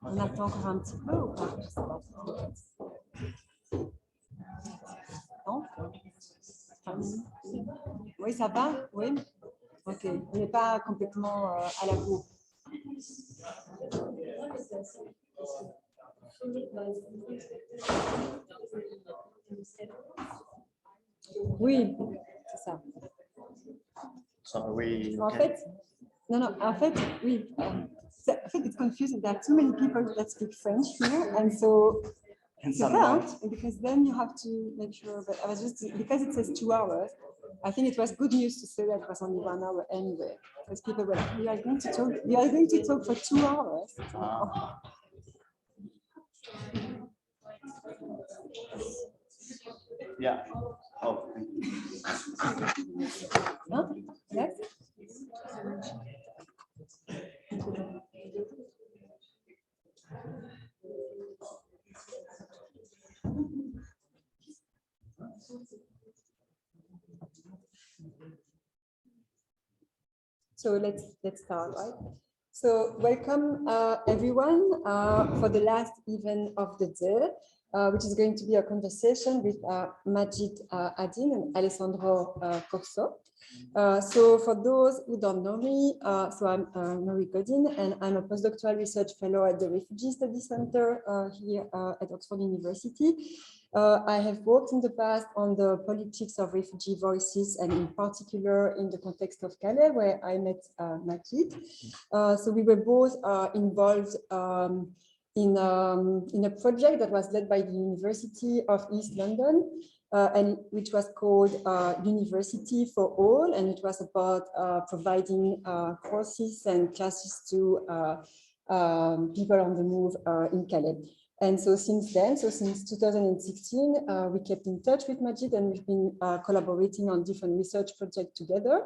On attend encore un petit peu ou pas? Non? Oui, ça va? Oui? Ok, on n'est pas complètement à la bourre. Oui, c'est ça. So we En fait, oui. So, I think it's confusing. There are too many people that speak French here, and so you can't, because then you have to make sure. But I was just, because it says 2 hours, I think it was good news to say that it was only 1 hour anyway, because people were like, "We are going to talk for 2 hours." Yeah. Oh. Huh? Yes. So let's start, right? So welcome everyone for the last event of the day, which is going to be a conversation with Majid Adin and Alessandro Corso. So for those who don't know me, so I'm Marie Godin, and I'm a postdoctoral research fellow at the Refugee Study Center here at Oxford University. I have worked in the past on the politics of refugee voices, and in particular in the context of Calais, where I met Majid. So we were both involved in a project that was led by the University of East London, and which was called University for All, and it was about providing courses and classes to people on the move in Calais. And so since then, so since 2016, we kept in touch with Majid, and we've been collaborating on different research projects together.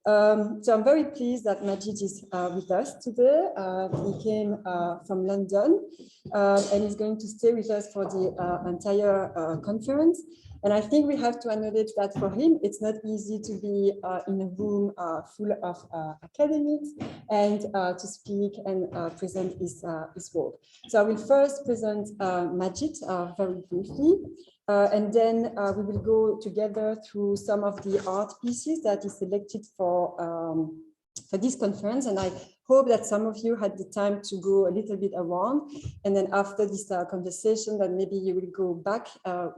So I'm very pleased that Majid is with us today. He came from London and is going to stay with us for the entire conference. And I think we have to acknowledge that for him, it's not easy to be in a room full of academics and to speak and present his work. So I will first present Majid very briefly, and then we will go together through some of the art pieces that is selected for this conference. And I hope that some of you had the time to go a little bit around. And then after this conversation, that maybe you will go back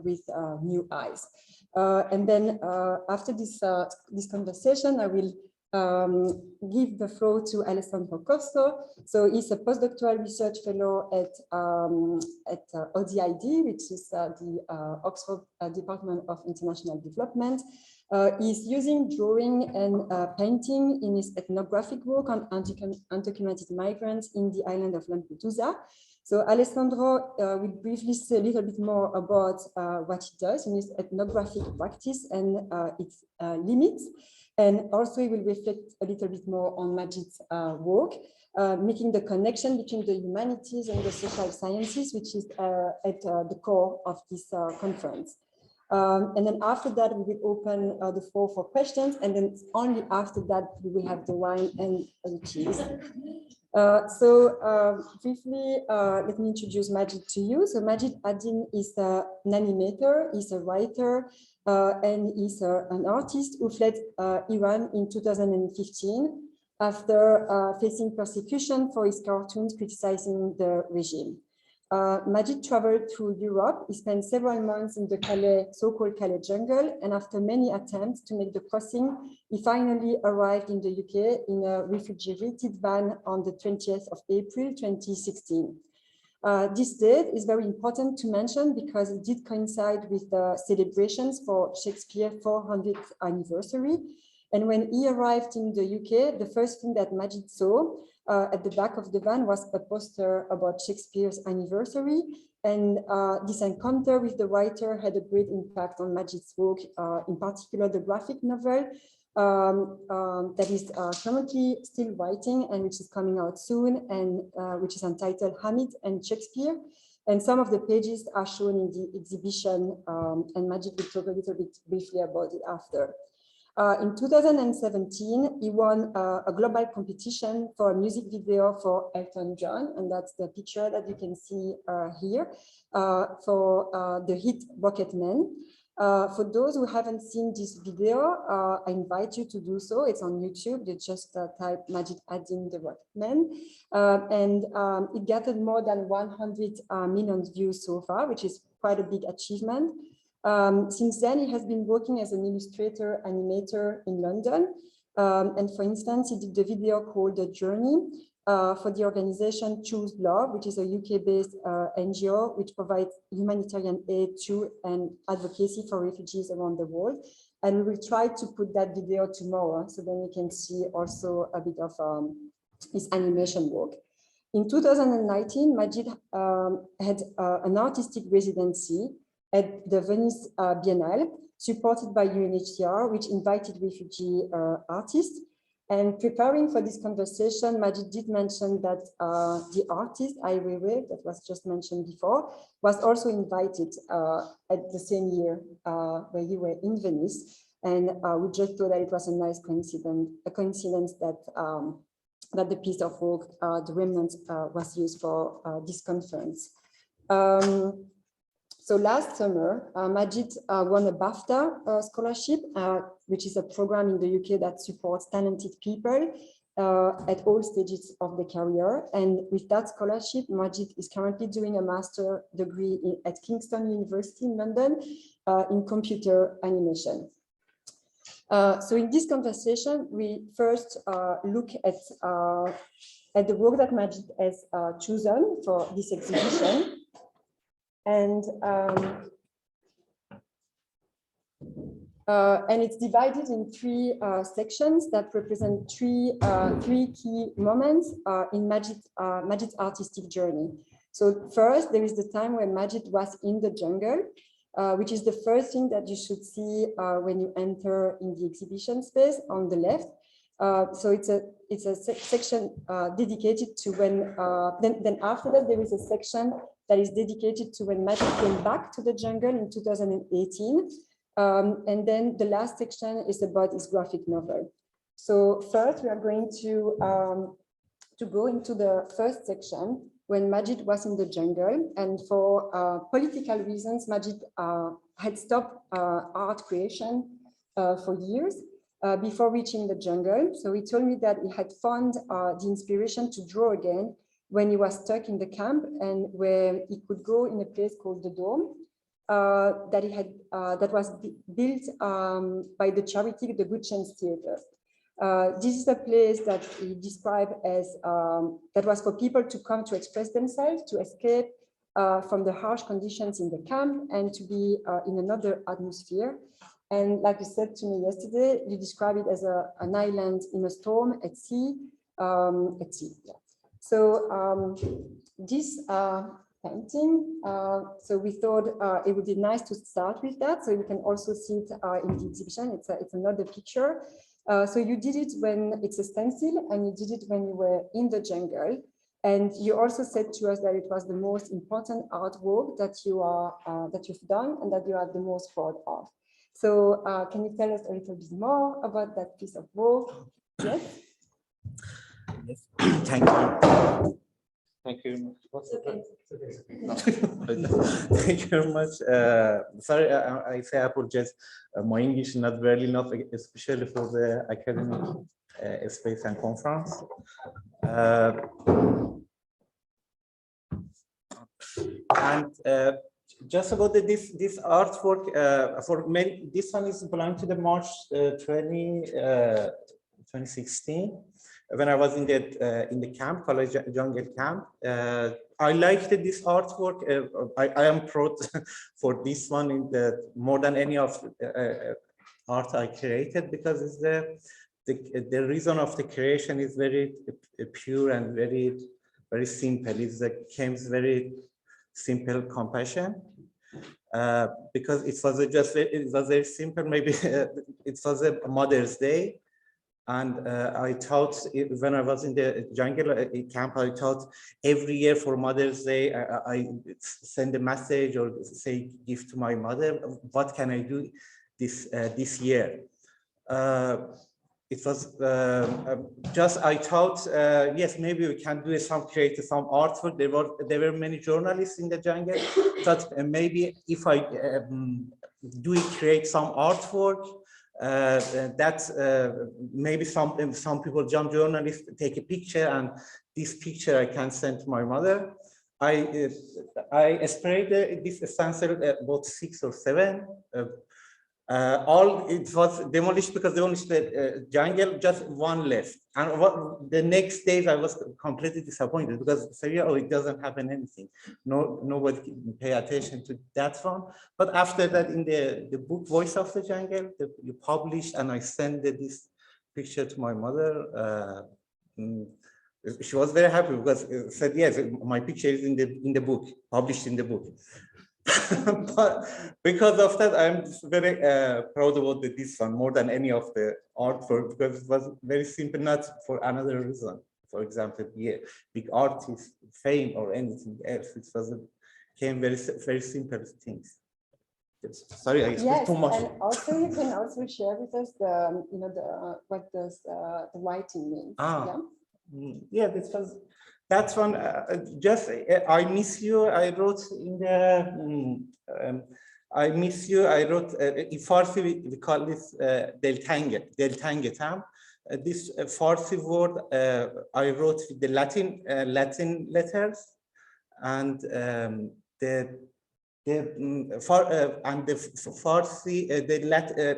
with new eyes. And then after this conversation, I will give the floor to Alessandro Costa. So he's a postdoctoral research fellow at ODID, which is the Oxford Department of International Development. He's using drawing and painting in his ethnographic work on undocumented migrants in the island of Lampedusa. So Alessandro will briefly say a little bit more about what he does in his ethnographic practice and its limits. And also he will reflect a little bit more on Majid's work, making the connection between the humanities and the social sciences, which is at the core of this conference. And then after that, we will open the floor for questions. And then only after that, we will have the wine and the cheese. Briefly, let me introduce Majid to you. So Majid Adin is an animator, he's a writer, and he's an artist who fled Iran in 2015 after facing persecution for his cartoons criticizing the regime. Majid traveled through Europe. He spent several months in the so-called Calais jungle, and after many attempts to make the crossing, he finally arrived in the UK in a refrigerated van on the 20th of April, 2016. This date is very important to mention because it did coincide with the celebrations for Shakespeare's 400th anniversary. And when he arrived in the UK, the first thing that Majid saw at the back of the van was a poster about Shakespeare's anniversary. And this encounter with the writer had a great impact on Majid's work, in particular the graphic novel, that is currently still writing and which is coming out soon, and which is entitled Hamid and Shakespeare. And some of the pages are shown in the exhibition, and Majid will talk a little bit briefly about it after. In 2017, he won a global competition for a music video for Elton John, and that's the picture that you can see here for the hit Rocket Man. For those who haven't seen this video, I invite you to do so. It's on YouTube. You just type Majid Adin, the Rocket Man, and it gathered more than 100 million views so far, which is quite a big achievement. Since then, he has been working as an illustrator, animator in London. And for instance, he did the video called The Journey for the organization Choose Love, which is a UK-based NGO, which provides humanitarian aid to and advocacy for refugees around the world. And we will try to put that video tomorrow, so then you can see also a bit of his animation work. In 2019, Majid had an artistic residency at the Venice Biennale, supported by UNHCR, which invited refugee artists. And preparing for this conversation, Majid did mention that the artist, Ai Weiwei, that was just mentioned before, was also invited at the same year where you were in Venice. And we just thought that it was a nice coincidence that, that the piece of work, The Remnants, was used for this conference. So last summer, Majid won a BAFTA scholarship, which is a program in the UK that supports talented people at all stages of the career. And with that scholarship, Majid is currently doing a master's degree at Kingston University in London in computer animation. So in this conversation, we first look at the work that Majid has chosen for this exhibition. And it's divided in three sections that represent three key moments in Majid's artistic journey. So first, there is the time when Majid was in the jungle, which is the first thing that you should see when you enter in the exhibition space on the left. So it's a section dedicated to when, then after that, there is a section that is dedicated to when Majid came back to the jungle in 2018. And then the last section is about his graphic novel. So first, we are going to go into the first section when Majid was in the jungle. And for political reasons, Majid had stopped art creation for years before reaching the jungle. So he told me that he had found the inspiration to draw again when he was stuck in the camp, and where he could go in a place called the Dome that he had that was built by the charity, the Good Chance Theatre. This is a place that he described as that was for people to come to express themselves, to escape from the harsh conditions in the camp, and to be in another atmosphere. And like you said to me yesterday, you describe it as an island in a storm at sea. Yeah. So this painting, so we thought it would be nice to start with that. So you can also see it in the exhibition. It's another picture. So you did it when it's a stencil, and you did it when you were in the jungle. And you also said to us that it was the most important artwork that you've done and that you are the most proud of. So can you tell us a little bit more about that piece of work? Yes. Yes. Thank you. Thank you. Okay. Thank you very much. Sorry, I say I apologize. My English is not enough, especially for the academic space and conference. And just about this artwork, for many, this one is belonging to the March 2016. When I was in the camp, college jungle camp. I liked this artwork. I am proud for this one in more than any of art I created, because it's the reason of the creation is very pure and very simple. It's very simple compassion. because it was it was very simple. Maybe it was a Mother's Day, and I thought when I was in the jungle camp, I thought every year for Mother's Day I send a message or say gift to my mother. What can I do this year? It was just I thought yes, maybe we can do create some artwork. There were many journalists in the jungle. Thought maybe if I create some artwork, maybe some people, some journalists take a picture, and this picture I can send to my mother. I sprayed this stencil about 6 or 7. All it was demolished because demolished the jungle, just one left. And the next days I was completely disappointed because oh, it doesn't happen anything. Nobody pay attention to that one. But after that, in the book Voice of the Jungle, you published, and I sent this picture to my mother. She was very happy because it said, yes, my picture is in the book, published in the book. But because of that, I'm very proud about this one more than any of the artwork, because it was very simple, not for another reason. For example, big artist, fame, or anything else. It came very simple things. Yes. Sorry, I speak too much. And also you can also share with us the what does the writing mean? Yeah, this was. That one, just I miss you. I wrote in the I miss you. I wrote in Farsi. We call this deltangetam. This Farsi word I wrote with the Latin letters, and the Farsi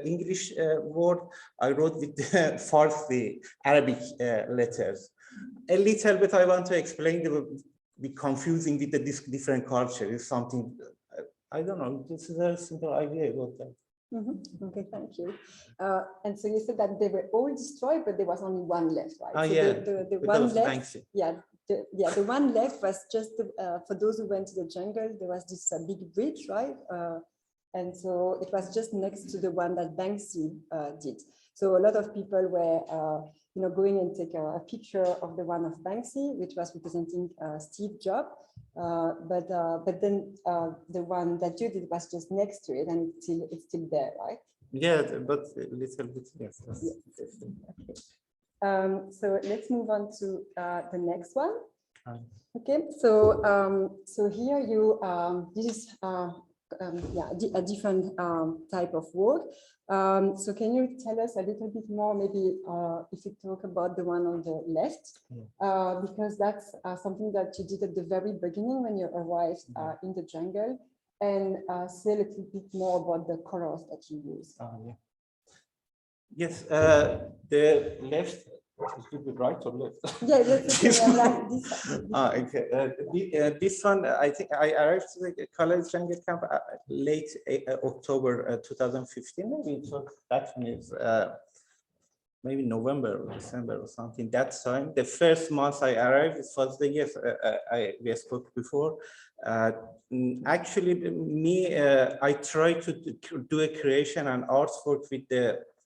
English word I wrote with the Farsi Arabic letters. A little bit I want to explain, be confusing with the different culture is something, I don't know, this is a simple idea about that. Okay, thank you. And so you said that they were all destroyed, but there was only one left, right? Oh, so yeah, the one left, the one left was just for those who went to the jungle, there was this big bridge, right? And so it was just next to the one that Banksy did. So a lot of people were going and take a picture of the one of Banksy, which was representing Steve Jobs. But then the one that you did was just next to it, and it's still there, right? Yeah, but a little bit, yes. Okay. So let's move on to the next one. Okay, so so here you this is a different type of work. So can you tell us a little bit more, maybe if you talk about the one on the left, because that's something that you did at the very beginning when you arrived in the jungle, and say a little bit more about the colors that you use. Yes, the left. Should be right or left? Yeah, this okay. This one, I think I arrived to the college jungle camp late October 2015. Maybe it was, that means maybe November or December or something. That time, the first month I arrived, it was the year we spoke before. Actually, I tried to do a creation and artwork with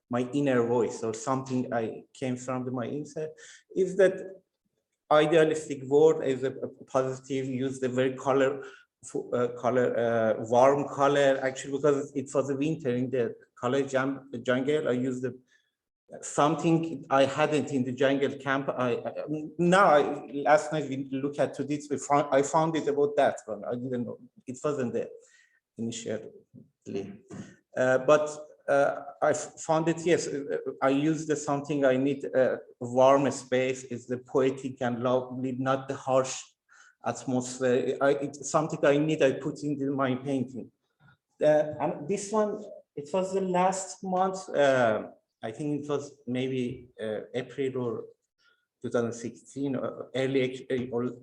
my inner voice, or something I came from my inside. Is that idealistic word is a positive, use the very warm color, actually, because it was a winter in the college jungle. I used something I hadn't in the jungle camp. Last night we look at this, I found it about that one. I didn't know, it wasn't there initially. But I found it, yes, I used something I need, a warm space, is the poetic and lovely, not the harsh atmosphere. It's something I need, I put into my painting. And this one, it was the last month, I think it was maybe April or 2016, or early or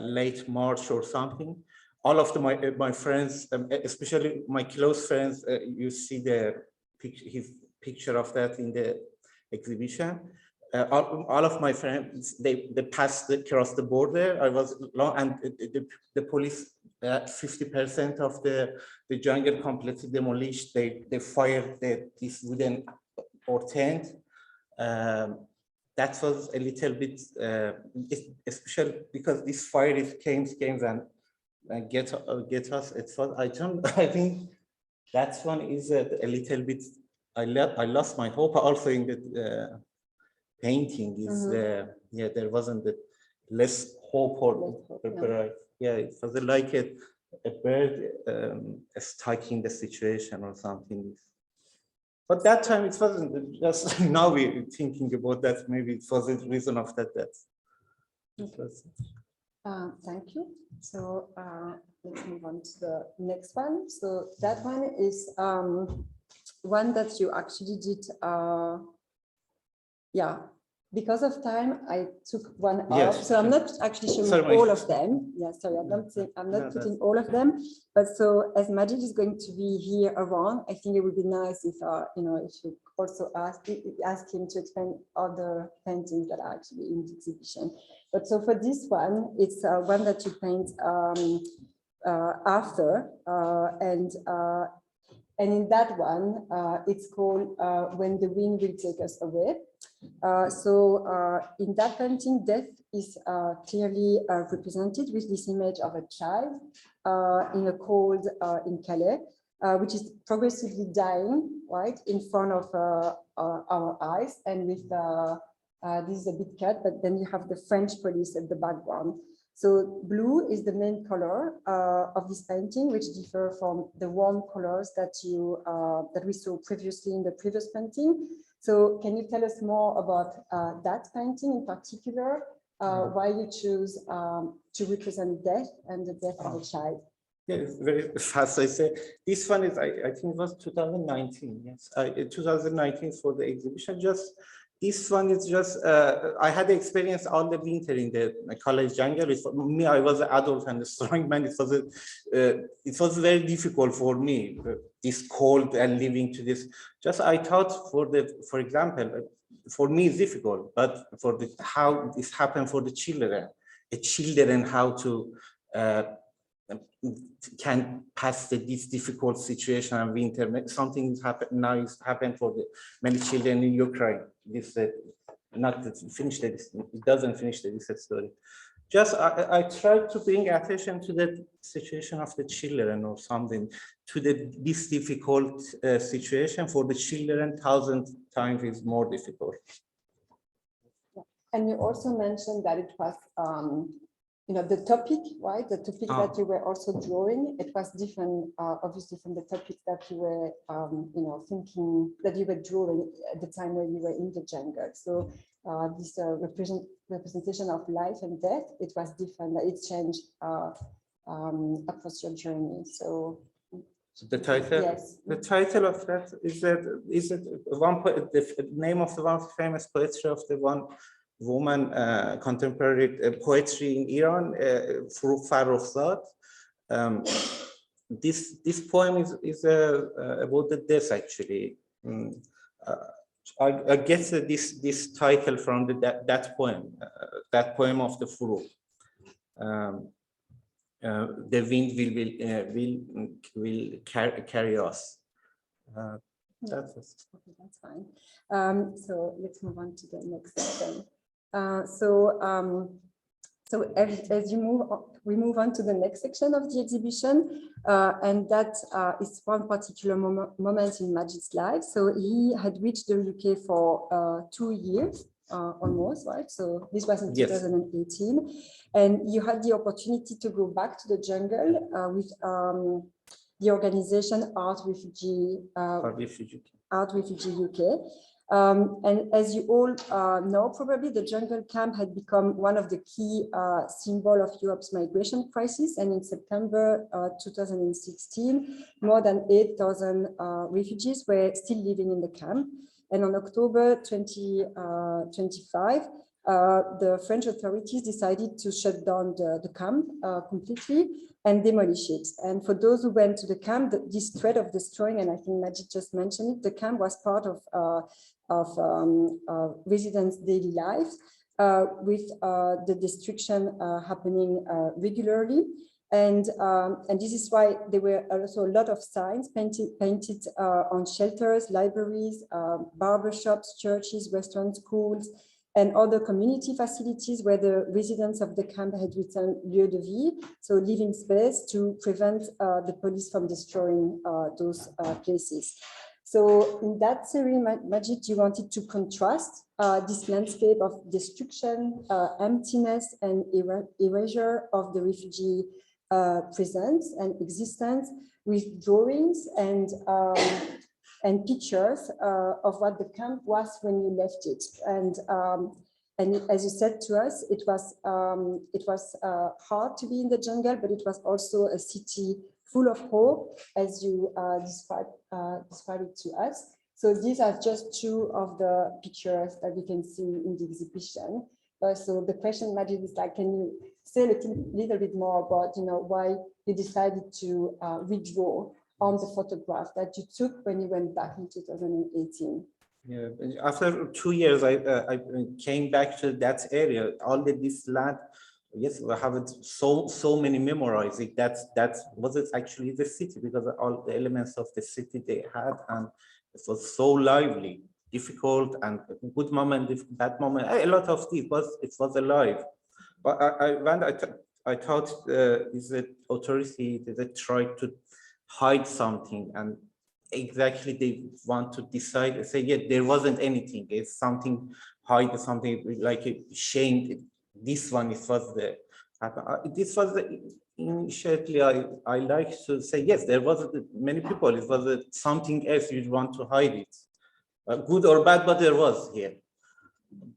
late March or something. All of my friends, especially my close friends, you see his picture of that in the exhibition. All of my friends, they passed across the border. I was long, and the police 50% of the jungle completely demolished. They fired this wooden or tent. That was a little bit especially because this fire came and get us. It was I think that one is a little bit. I lost my hope also in the painting. Is there wasn't the less hope or yeah, it was like a bird stuck in the situation or something. But that time it wasn't. Just now we're thinking about that. Maybe it was the reason of that. Thank you. So let's move on to the next one. So that one is one that you actually did. Yeah, because of time, I took one Yes, off. So I'm not actually showing all of them. Yeah, sorry, I'm not putting all of them. But so as Majid is going to be here around, I think it would be nice if you know, if you also ask him to explain other paintings that are actually in the exhibition. But so for this one, it's one that you paint after, and in that one, it's called When the Wind Will Take Us Away. So in that painting, death is clearly represented with this image of a child in a cold in Calais, which is progressively dying, right, in front of our eyes. And with this is a bit cut, but then you have the French police at the background. So blue is the main color of this painting, which differ from the warm colors that we saw previously in the previous painting. So can you tell us more about that painting in particular, why you choose to represent death and the death of a child? Yeah, it's very fast. I say this one is, I think it was 2019. Yes, 2019 for the exhibition. Just this one is just, I had experienced all the winter in the college jungle. For me, I was an adult and a strong man. It was very difficult for me, this cold and living to this. Just I thought for example, for me it's difficult, but for how this happened for the children how to can pass this difficult situation and winter. Something is happened for the many children in Ukraine. This not finished. It doesn't finish this story. Just I tried to bring attention to the situation of the children or something, to this difficult situation for the children. 1,000 times is more difficult. And you also mentioned that it was you know, the topic, right? The topic that you were also drawing, it was different, obviously, from the topic that you were, you know, thinking that you were drawing at the time when you were in the jungle. So this representation of life and death, it was different. It changed across your journey. So the title, yes. The title of that is the name of the one famous poetry of the one woman, contemporary poetry in Iran, Farrokhzad. This poem is about the death, actually. I guess this title from that poem of the Furukh. The wind will carry us. That's fine. So let's move on to the next section. So as we move on to the next section of the exhibition, and that is one particular moment in Majid's life. So he had reached the UK for 2 years, almost, right? So this was in 2018, and you had the opportunity to go back to the jungle with the organization Art Refugee UK. And as you all know, probably the jungle camp had become one of the key symbols of Europe's migration crisis. And in September 2016, more than 8,000 refugees were still living in the camp. And on October 2025, the French authorities decided to shut down the camp completely and demolish it. And for those who went to the camp, this threat of destroying, and I think Majid just mentioned it, the camp was part of residents' daily lives, with the destruction happening regularly. And this is why there were also a lot of signs painted on shelters, libraries, barber shops, churches, restaurants, schools, and other community facilities where the residents of the camp had written lieu de vie, so living space, to prevent the police from destroying those places. So in that series, Majid, you wanted to contrast this landscape of destruction, emptiness, and erasure of the refugee presence and existence with drawings and pictures of what the camp was when you left it. And as you said to us, it was hard to be in the jungle, but it was also a city full of hope, as you described it to us. So these are just two of the pictures that we can see in the exhibition. So the question, Majid, is like, can you say a little bit more about, why you decided to redraw on the photograph that you took when you went back in 2018? Yeah, after 2 years, I came back to that area. All this land, yes, we have so many memorized. That was it actually the city, because all the elements of the city they had, and it was so lively, difficult, and good moment, bad moment. A lot of it was alive. But I thought is the authority that tried to hide something, and exactly they want to decide, say, yeah, there wasn't anything, it's something hide, something like a shame. This one, it was the this was initially I like to say, yes, there was many people, it was something else, you want to hide it, good or bad, but there was here.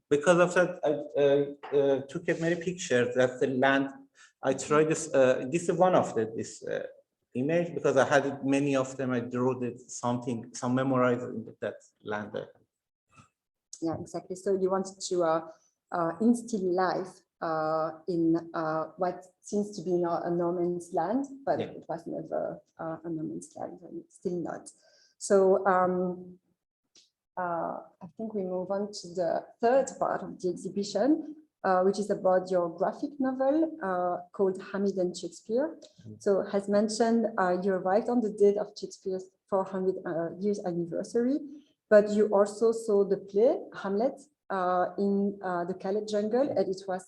Because of that, I took many pictures of the land. I tried this. This is one of this image, because I had many of them. I drew some memorized in that land. Yeah, exactly. So you wanted to instill life in what seems to be a no man's land, but Yeah. it was never a no man's land, and it's still not. So I think we move on to the third part of the exhibition, which is about your graphic novel called Hamid and Shakespeare. So as mentioned, you arrived on the date of Shakespeare's 400 years anniversary, but you also saw the play Hamlet in the Calais jungle, and it was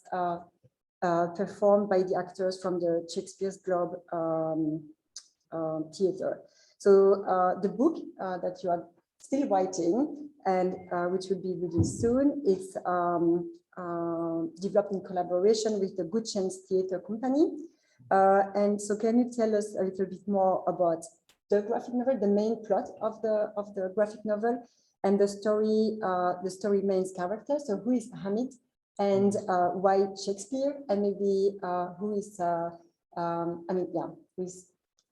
performed by the actors from the Shakespeare's Globe Theatre. So the book that you are still writing, and which will be released soon, is developed in collaboration with the Good Chance Theatre Company. And so can you tell us a little bit more about the graphic novel, the main plot of the graphic novel, and the story main character? So who is Hamid, and why Shakespeare, and maybe who is who is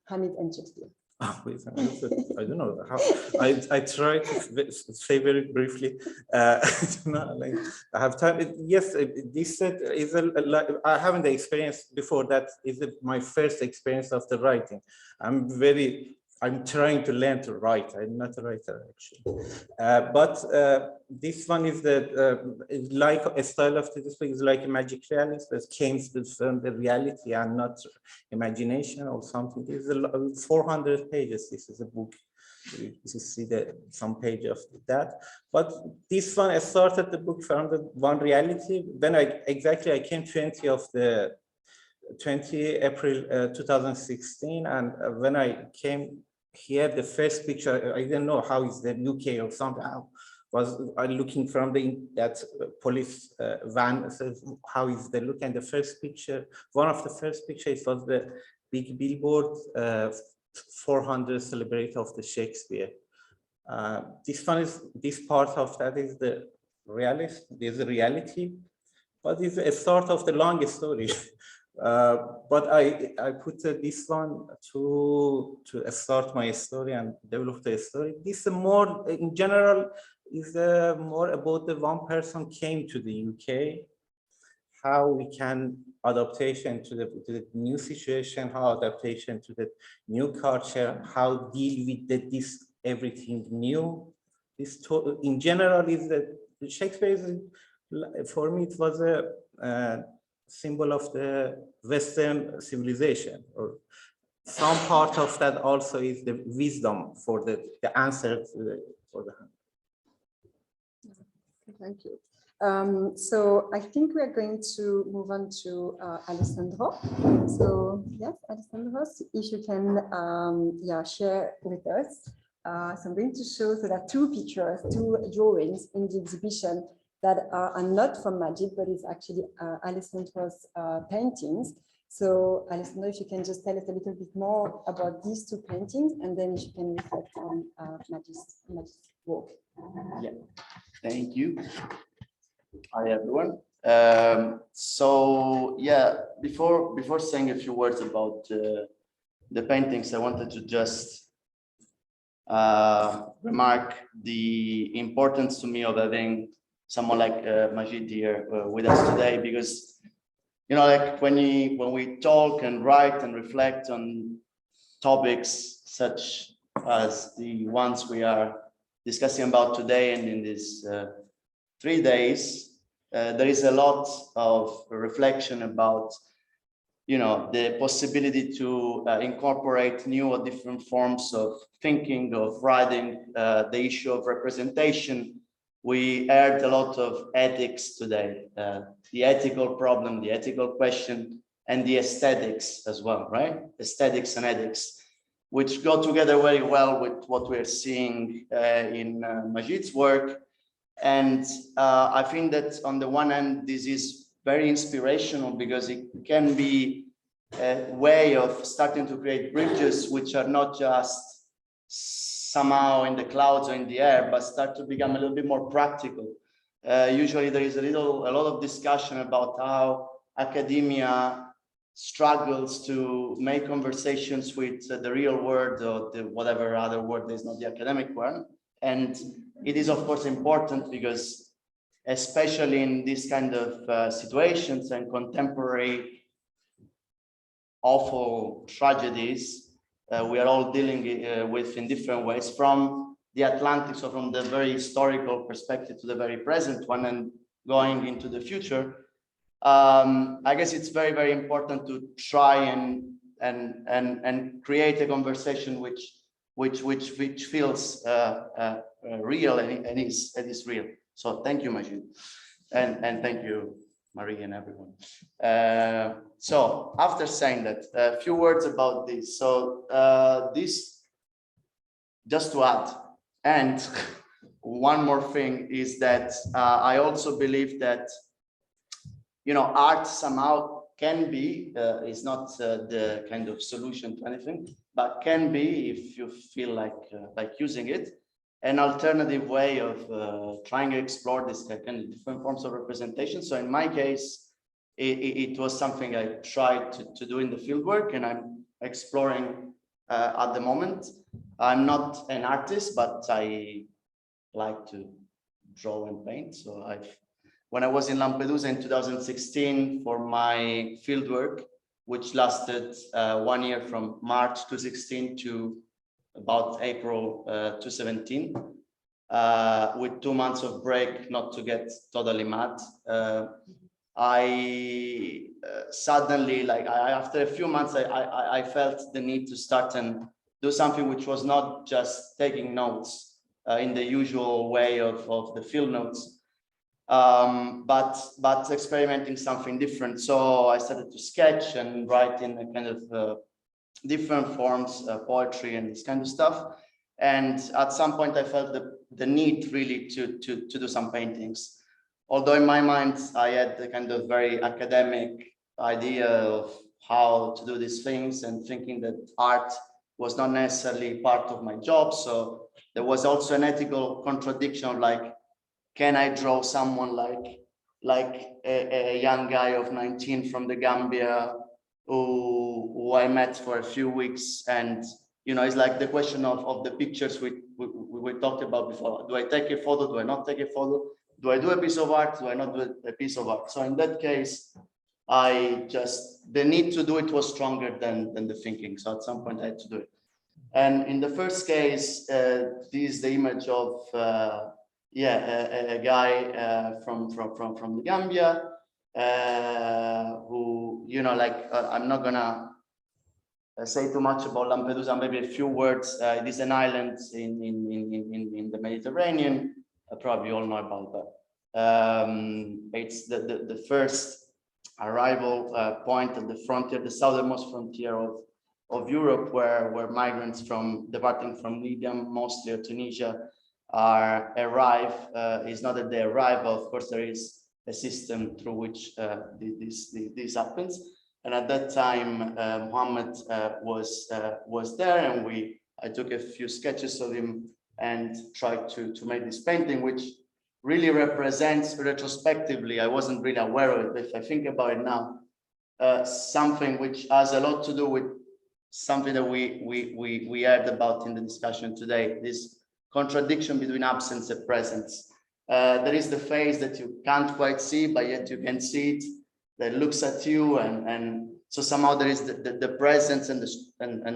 Hamid and Shakespeare? I don't know how. I try to say very briefly. Like, I have time. Yes, this is I haven't the experience before. That is my first experience of the writing. I'm trying to learn to write. I'm not a writer, actually. But this one is like a style of this book is like a magic realist that came from the reality and not imagination or something. This is 400 pages. This is a book. You see some page of that. But this one, I started the book from the one reality. Then I came 20 April 2016, and when I came here, the first picture, I didn't know how is the UK or something. Was I looking from that police van? Says how is the look? And the first picture, one of the first pictures, was the big billboard 400 celebrate of the Shakespeare. This part of that is the realist. There's a reality, but it's a start of the long story. But I put this one to start my story and develop the story. This more in general is more about the one person came to the UK, how we can adaptation to the new situation, how adaptation to the new culture, how deal with this everything new. This in general is that Shakespeare is, for me it was a symbol of the Western civilization, or some part of that also is the wisdom for the answer for the. Thank you. So I think we are going to move on to Alessandro. So yes, Alessandro, if you can share with us. So I'm going to show so that two pictures, two drawings in the exhibition that are not from Majid, but it's actually Alessandro's paintings. So Alessandro, if you can just tell us a little bit more about these two paintings, and then if you can reflect on Majid's work. Yeah, thank you. Hi everyone. So yeah, before saying a few words about the paintings, I wanted to just remark the importance to me of having someone like Majid here with us today, because like when we talk and write and reflect on topics such as the ones we are discussing about today and in these 3 days, there is a lot of reflection about the possibility to incorporate new or different forms of thinking, of writing, the issue of representation. We heard a lot of ethics today, the ethical problem, the ethical question, and the aesthetics as well, right? Aesthetics and ethics, which go together very well with what we're seeing in Majid's work. And I think that on the one hand, this is very inspirational because it can be a way of starting to create bridges which are not just somehow in the clouds or in the air, but start to become a little bit more practical. Usually there is a lot of discussion about how academia struggles to make conversations with the real world or the whatever other word is not the academic one. And it is of course important because especially in these kind of situations and contemporary awful tragedies we are all dealing with in different ways, from the Atlantic, so from the very historical perspective to the very present one and going into the future. I guess it's very, very important to try and create a conversation which feels real and is real. So thank you, Majid, and thank you, Marie, and everyone. So after saying that, a few words about this. So this, just to add, and one more thing is that I also believe that art somehow can be, is not the kind of solution to anything, but can be, if you feel like using it, an alternative way of trying to explore this kind of different forms of representation. So in my case, it was something I tried to do in the fieldwork, and I'm exploring at the moment. I'm not an artist, but I like to draw and paint. So when I was in Lampedusa in 2016 for my fieldwork, which lasted 1 year from March 2016 to about April 2017, with 2 months of break, not to get totally mad. I suddenly, after a few months, I felt the need to start and do something which was not just taking notes in the usual way of the field notes, but experimenting something different. So I started to sketch and write in a kind of different forms, poetry and this kind of stuff. And at some point I felt the need really to do some paintings. Although in my mind, I had the kind of very academic idea of how to do these things and thinking that art was not necessarily part of my job. So there was also an ethical contradiction of like, can I draw someone like a young guy of 19 from the Gambia who I met for a few weeks, and it's like the question of the pictures we talked about before. Do I take a photo? Do I not take a photo? Do I do a piece of art? Do I not do a piece of art? So in that case, the need to do it was stronger than the thinking. So at some point I had to do it. And in the first case, this is the image of a guy from the Gambia. who, you know, like, I'm not gonna say too much about Lampedusa, maybe a few words. It is an island in the Mediterranean. Probably you all know about that. It's the first arrival point at the frontier, the southernmost frontier of Europe, where migrants departing from Libya, mostly, or Tunisia, arrive. It's not that they arrive, but of course there is a system through which this happens. And at that time, Mohammed was there, and I took a few sketches of him and tried to make this painting, which really represents retrospectively. I wasn't really aware of it, but if I think about it now, something which has a lot to do with something that we heard about in the discussion today, this contradiction between absence and presence. There is the face that you can't quite see, but yet you can see it, that looks at you, and so somehow there is the presence and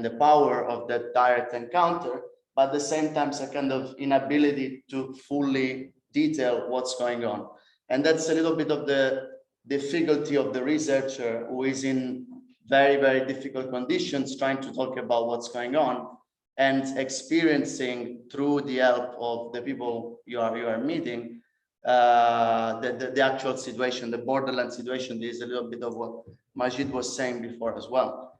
the power of that direct encounter, but at the same time it's a kind of inability to fully detail what's going on. And that's a little bit of the difficulty of the researcher who is in very, very difficult conditions trying to talk about what's going on and experiencing through the help of the people you are meeting the actual situation, the borderland situation. This is a little bit of what Majid was saying before as well.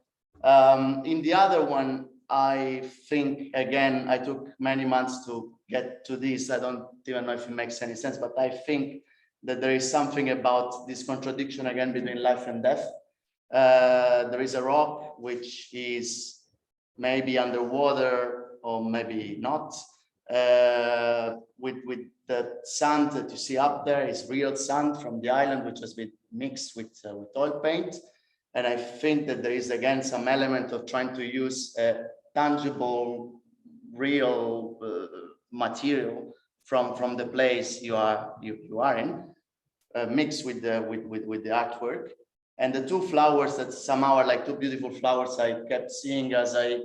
In the other one, I think, again, I took many months to get to this. I don't even know if it makes any sense, but I think that there is something about this contradiction again between life and death. There is a rock which is maybe underwater or maybe not. With the sand that you see up there is real sand from the island, which has been mixed with oil paint. And I think that there is again some element of trying to use a tangible, real material from the place you are in, mixed with the artwork. And the two flowers that somehow are like two beautiful flowers I kept seeing as I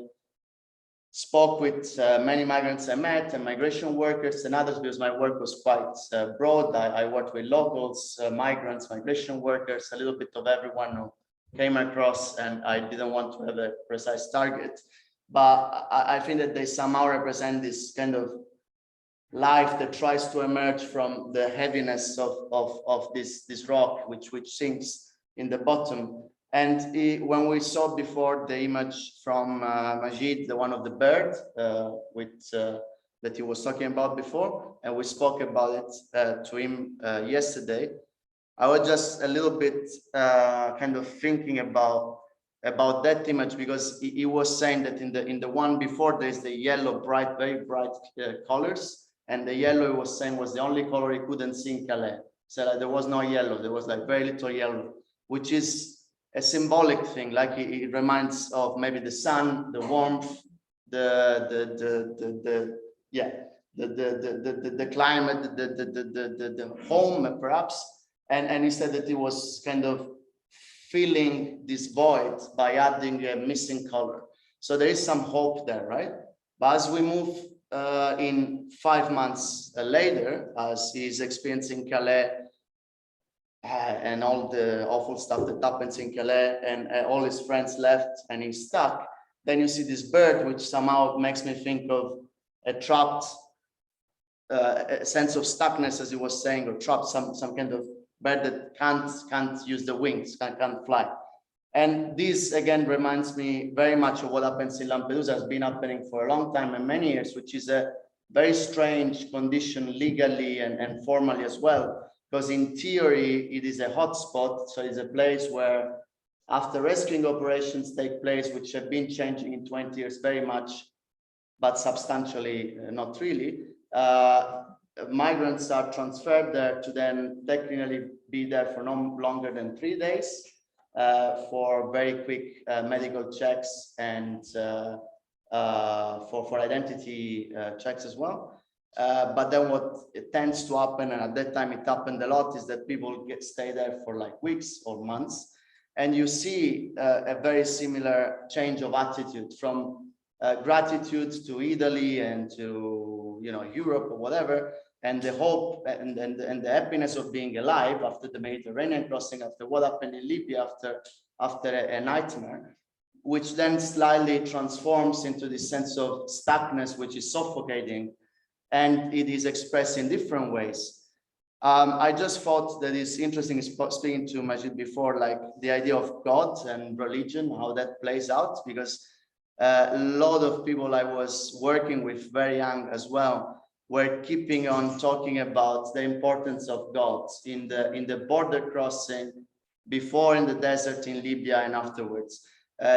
spoke with many migrants I met and migration workers and others, because my work was quite broad. I worked with locals, migrants, migration workers, a little bit of everyone who came across, and I didn't want to have a precise target. But I think that they somehow represent this kind of life that tries to emerge from the heaviness of this rock, which sinks in the bottom. And when we saw before the image from Majid, the one of the bird that he was talking about before, and we spoke about it to him yesterday, I was just a little bit kind of thinking about that image, because he was saying that in the one before there's the yellow, bright, very bright colors, and the yellow he was saying was the only color he couldn't see in Calais. So like, there was no yellow, there was like very little yellow, which is a symbolic thing. Like it reminds of maybe the sun, the warmth, the climate, the home perhaps. And he said that he was kind of filling this void by adding a missing color. So there is some hope there, right? But as we move in 5 months later, as he's experiencing Calais and all the awful stuff that happens in Calais, and all his friends left and he's stuck, then you see this bird, which somehow makes me think of a trapped a sense of stuckness, as he was saying, or trapped, some kind of bird that can't use the wings, can't fly. And this again reminds me very much of what happens in Lampedusa, has been happening for a long time and many years, which is a very strange condition legally and formally as well, because in theory it is a hotspot. So it's a place where after rescuing operations take place, which have been changing in 20 years very much, but substantially not really, migrants are transferred there to then technically be there for no longer than 3 days for very quick medical checks and for identity checks as well. But then what tends to happen, and at that time it happened a lot, is that people stay there for like weeks or months, and you see a very similar change of attitude from gratitude to Italy and to Europe or whatever, and the hope and the happiness of being alive after the Mediterranean crossing, after what happened in Libya, after a nightmare, which then slightly transforms into this sense of stuckness, which is suffocating, and it is expressed in different ways. I just thought that it's interesting speaking to Majid before, like the idea of God and religion, how that plays out, because a lot of people I was working with very young as well were keeping on talking about the importance of God in the border crossing, before in the desert in Libya and afterwards.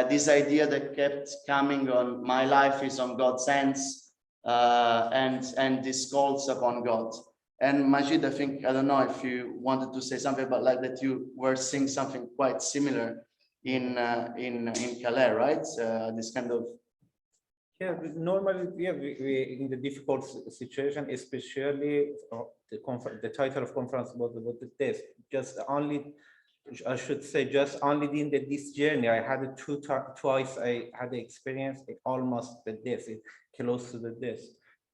This idea that kept coming on, my life is on God's hands, and this calls upon God. And Majid, I think, I don't know if you wanted to say something about like that you were seeing something quite similar in Calais, right? This kind of. Yeah, normally, yeah, we in the difficult situation, especially the title of conference was about the death. Just only, I should say, just only in this journey, I had it twice. I had the experience almost the death, close to the death.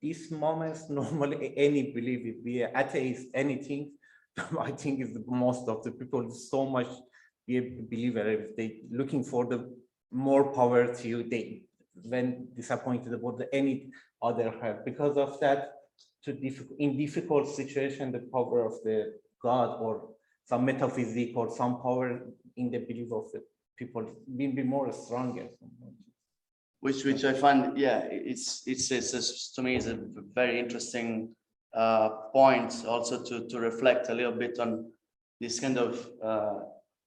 These moments, normally any believer, be an atheist, anything, I think is most of the people so much be a believer. If they looking for the more power to you, they when disappointed about any other help. Because of that, in difficult situation, the power of the God or some metaphysic or some power in the belief of the people will be more stronger. Which I find, yeah, it's to me is a very interesting point also to reflect a little bit on this kind of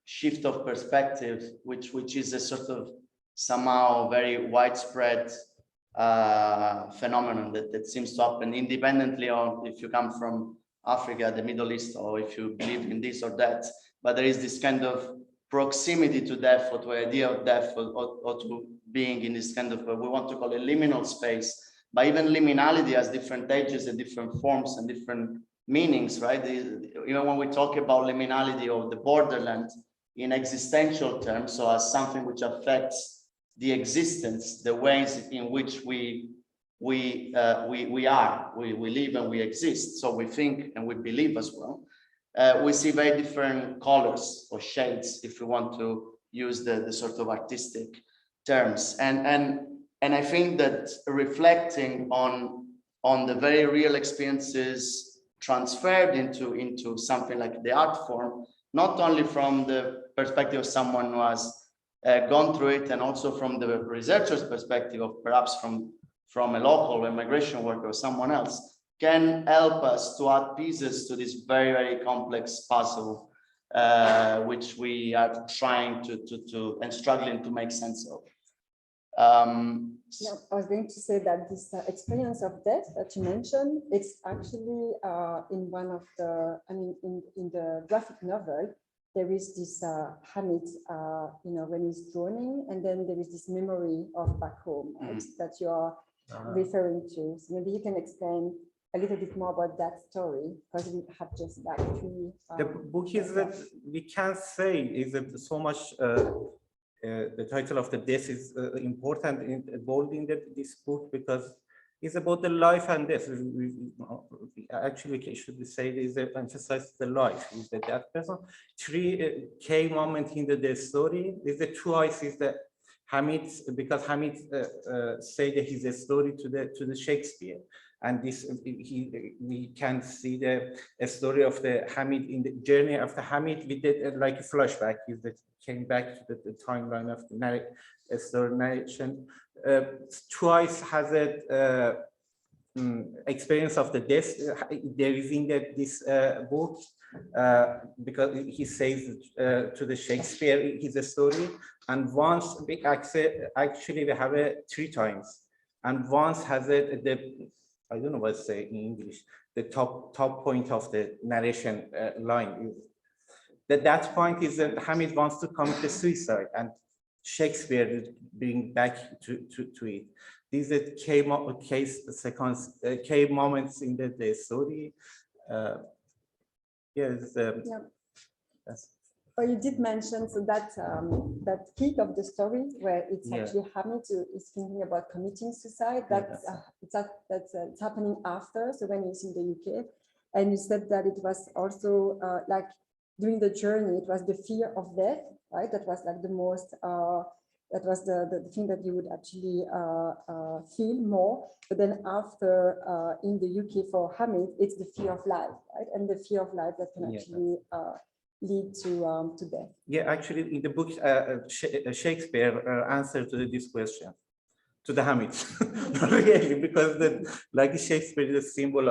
shift of perspective, which is a sort of somehow very widespread phenomenon that seems to happen independently of if you come from Africa, the Middle East, or if you believe in this or that. But there is this kind of proximity to death, or to the idea of death, or to being in this kind of, we want to call it liminal space. But even liminality has different ages and different forms and different meanings, right? Even when we talk about liminality or the borderland in existential terms, so as something which affects the existence, the ways in which we are, we live and we exist. So we think and we believe as well. We see very different colors or shades, if we want to use the sort of artistic terms. And I think that reflecting on the very real experiences transferred into something like the art form, not only from the perspective of someone who has gone through it, and also from the researcher's perspective of perhaps from a local immigration worker or someone else, can help us to add pieces to this very, very complex puzzle, which we are trying to and struggling to make sense of. Yeah, I was going to say that this experience of death that you mentioned, it's actually in one of the, I mean, in the graphic novel, there is this Hamid, when he's droning, and then there is this memory of back home, right, that you are referring to. So maybe you can explain a little bit more about that story, because we have just like three. The book is that we can't say is that so much. The title of the death is important, bold in this book, because it's about the life and death. Actually, should say is emphasize the life. Is that person? Three key moments in the story. Is the twice is the Hamid, because Hamid say that he's a story to the Shakespeare, and this we can see the story of the Hamid in the journey of the Hamid. We did like a flashback. Is that came back to the timeline of the story narration. Twice has it experience of the death. There is in this book because he says to the Shakespeare his story, and once actually we have it 3 times, and once has it the I don't know what to say in English, the top point of the narration line. That point is that Hamid wants to commit suicide, and Shakespeare is being back to it. These are key moments in the story. Yes. Yeah. But you did mention so that that peak of the story where it's actually Hamid who is thinking about committing suicide. That's it's happening after. So when he's in the UK, and you said that it was also like during the journey, it was the fear of death, right? That was like the most. That was the thing that you would actually feel more. But then after in the UK for Hamid, it's the fear of life, right? And the fear of life that can actually lead to death. Yeah, actually, in the book, Shakespeare answered to this question, to the Hamid, not really, because like Shakespeare is a symbol.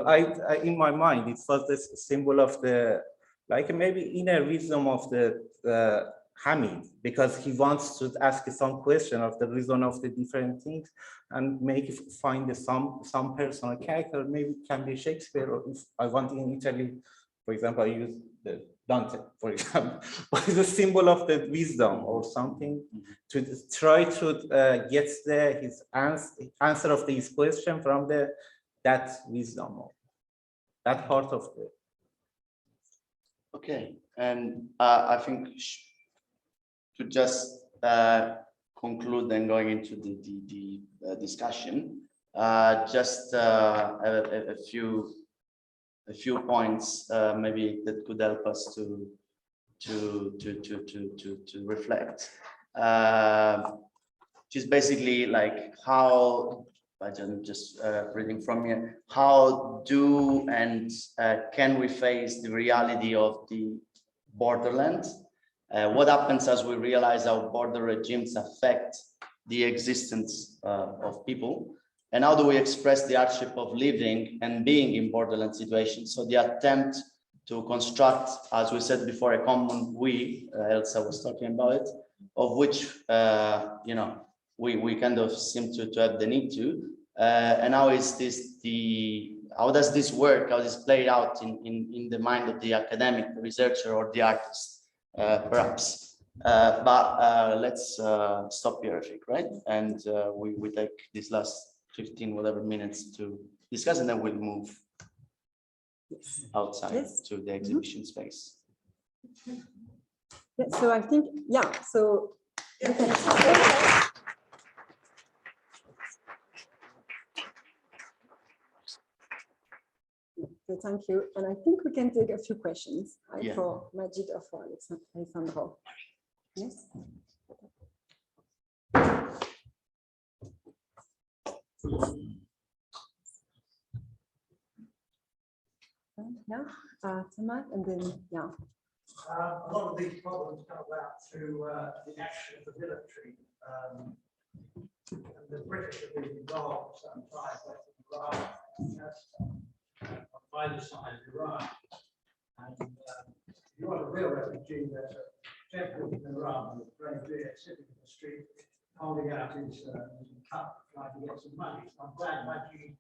In my mind, it was the symbol of the, like maybe inner wisdom of the Hamid, because he wants to ask some question of the reason of the different things and find some personal character. Maybe it can be Shakespeare, or if I want in Italy, for example, I use the Dante, for example, but it's a symbol of the wisdom or something to try to get his answer of his question from that wisdom or that part of the. Okay, and I think to just conclude and going into the discussion, just a few points maybe that could help us to reflect. Which is basically like how, I'm just reading from here, how do and can we face the reality of the borderland? What happens as we realize how border regimes affect the existence of people? And how do we express the hardship of living and being in borderland situations? So the attempt to construct, as we said before, a common we, Elsa was talking about it, of which, you know, we kind of seem to have the need to. And how is this how does this work? How does this play out in the mind of the academic, the researcher, or the artist, perhaps? But let's stop here, I think, right? And we take this last 15 whatever minutes to discuss, and then we'll move outside to the exhibition space. Yeah, so I think, so so thank you. And I think we can take a few questions for Majid or for Alessandro. Yes. Thomas, and then a lot of these problems come about through the action of the military. And the British have been involved sometimes on either side of Iran. And if you want a real refugee, there's a temple in Iran with a grey beard sitting in the street, holding out his cup, trying to get some money. So I'm glad Majid